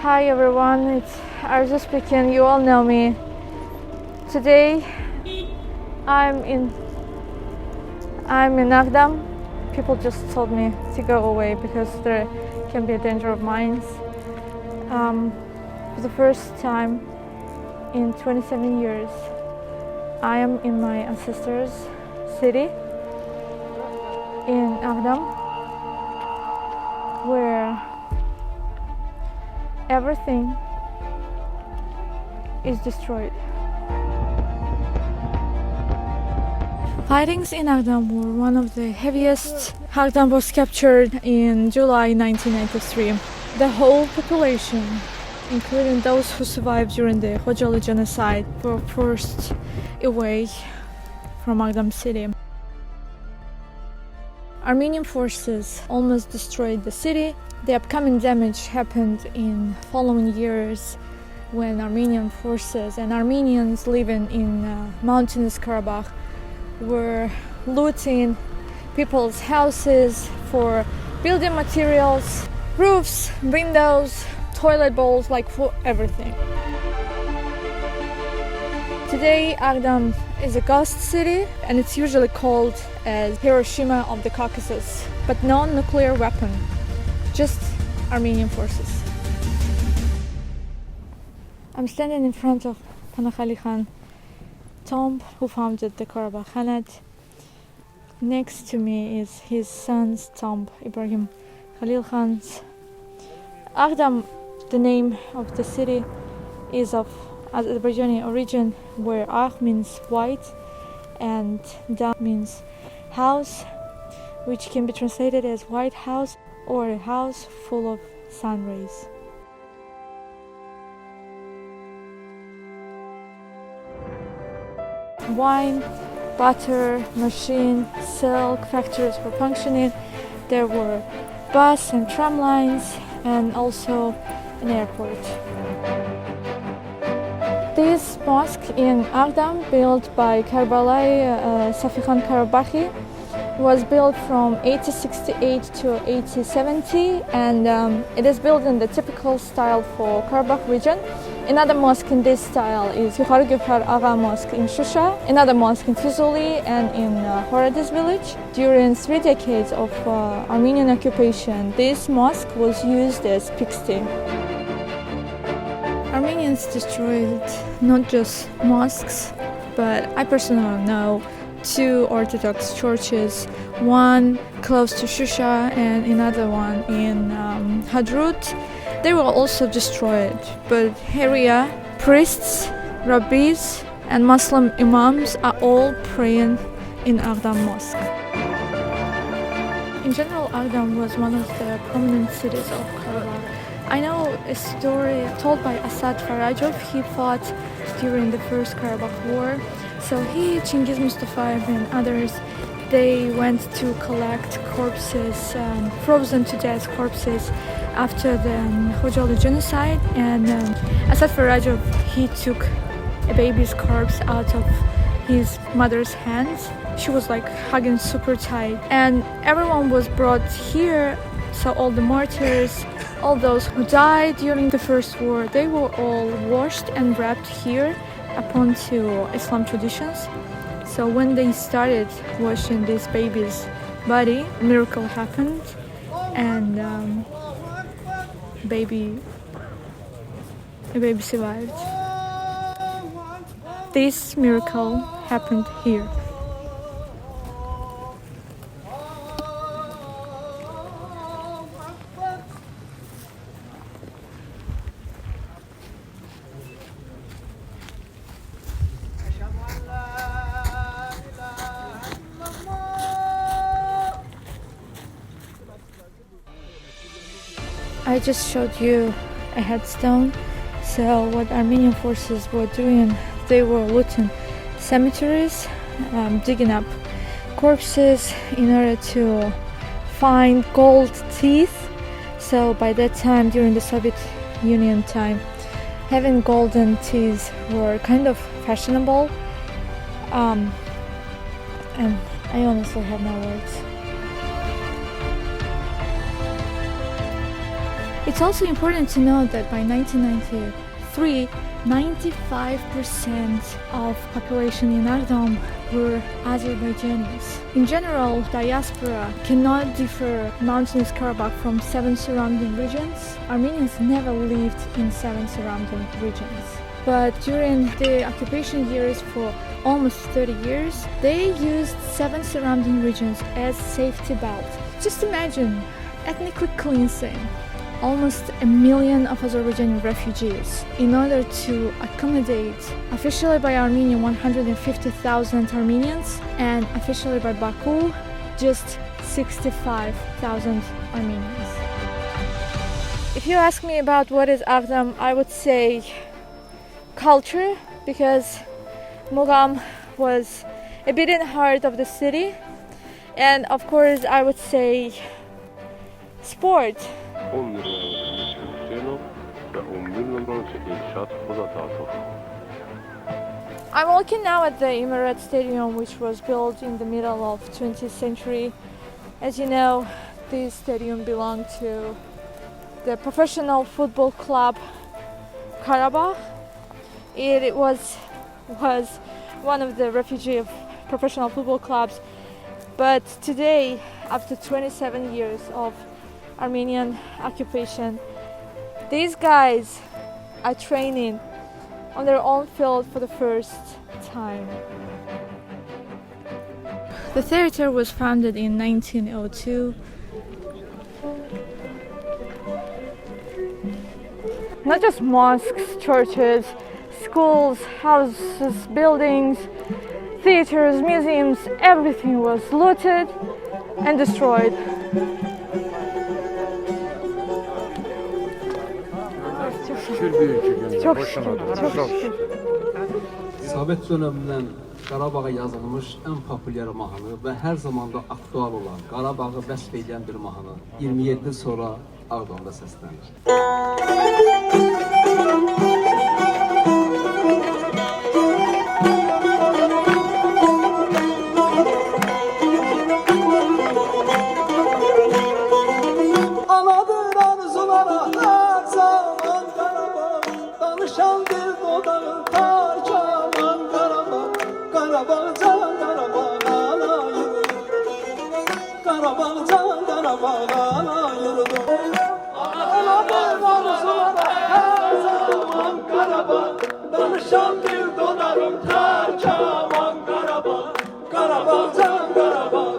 Hi everyone, it's Arzu speaking. You all know me. Today I'm in Aghdam. People just told me to go away because there can be a danger of mines. For the first time in 27 years, I am in my ancestor's city in Aghdam, where everything is destroyed. Fightings in Aghdam were one of the heaviest. Aghdam was captured in July 1993. The whole population, including those who survived during the Khojaly genocide, were forced away from Aghdam city. Armenian forces almost destroyed the city. The upcoming damage happened in following years when Armenian forces and Armenians living in mountainous Karabakh were looting people's houses for building materials, roofs, windows, toilet bowls, like for everything. Today, Aghdam is a ghost city and it's usually called as Hiroshima of the Caucasus, but no nuclear weapon, just Armenian forces. I'm standing in front of Panakhali Khan tomb, who founded the Karabakh Khanate. Next to me is his son's tomb, Ibrahim Khalil Khan's. Aghdam, the name of the city, is of Azerbaijani origin, where Agh means white and Dam means house, which can be translated as white house or a house full of sun rays. Wine, butter, machine, silk factories were functioning. There were bus and tram lines and also an airport. This mosque in Aghdam, built by Karbalai Safi Khan Karabakhi, was built from 1868 to 1870, and it is built in the typical style for Karabakh region. Another mosque in this style is Yukhari Gyukhar Agha Mosque in Shusha, another mosque in Fizuli and in Horadiz village. During 3 decades of Armenian occupation, this mosque was used as pigsty. Armenians destroyed not just mosques, but I personally know 2 Orthodox churches, one close to Shusha and another one in Hadrut. They were also destroyed, but area priests, rabbis and Muslim imams are all praying in Aghdam Mosque. In general, Aghdam was one of the prominent cities of Karabakh. I know a story told by Asad Farajov. He fought during the First Karabakh War. So he, Chingiz Mustafayev and others, they went to collect corpses, frozen to death corpses after the Khojaly genocide. And Asad Farajov, he took a baby's corpse out of his mother's hands. She was like hugging super tight. And everyone was brought here, so all the martyrs, all those who died during the First War, they were all washed and wrapped here upon to Islam traditions. So when they started washing this baby's body, a miracle happened, and a baby survived. This miracle happened here. I just showed you a headstone. So what Armenian forces were doing, they were looting cemeteries, digging up corpses in order to find gold teeth. So by that time, during the Soviet Union time, having golden teeth were kind of fashionable. And I honestly have no words. It's also important to note that by 1993, 95% of population in Aghdam were Azerbaijanis. In general, diaspora cannot differ mountainous Karabakh from 7 surrounding regions. Armenians never lived in 7 surrounding regions. But during the occupation years for almost 30 years, they used 7 surrounding regions as safety belt. Just imagine ethnically cleansing almost 1 million of Azerbaijani refugees in order to accommodate officially by Armenia 150,000 Armenians and officially by Baku just 65,000 Armenians. If you ask me about what is Aghdam, I would say culture, because Mugham was a beating heart of the city, and of course I would say sport. 10 liraya Türkiye'nin ve 11 liradan inşaat burada dağıtılır. I'm looking now at the Emirates Stadium, which was built in the middle of 20th century. As you know, this stadium belonged to the professional football club Karabakh. It was one of the refugee of professional football clubs, but today, after 27 years of Armenian occupation, these guys are training on their own field for the first time. The theater was founded in 1902. Not just mosques, churches, schools, houses, buildings, theaters, museums, everything was looted and destroyed. Çok şükür. Sovet döneminden Qarabağa yazılmış en popüler mahnı ve her zamanda aktual olan Qarabağı vəsf edən bir mahnı 27 yıl sonra Ağdamda səslənir. Anadır arzulara her zaman Qarabağ, danışan bir dodağın parçaman Qarabağ, Qarabağ can Qarabağ ana yürüdü, Qarabağ can Qarabağ ana yürüdü. Anadır arzulara her zaman Qarabağ, danışan bir dodağın parçaman Qarabağ, Qarabağ can Qarabağ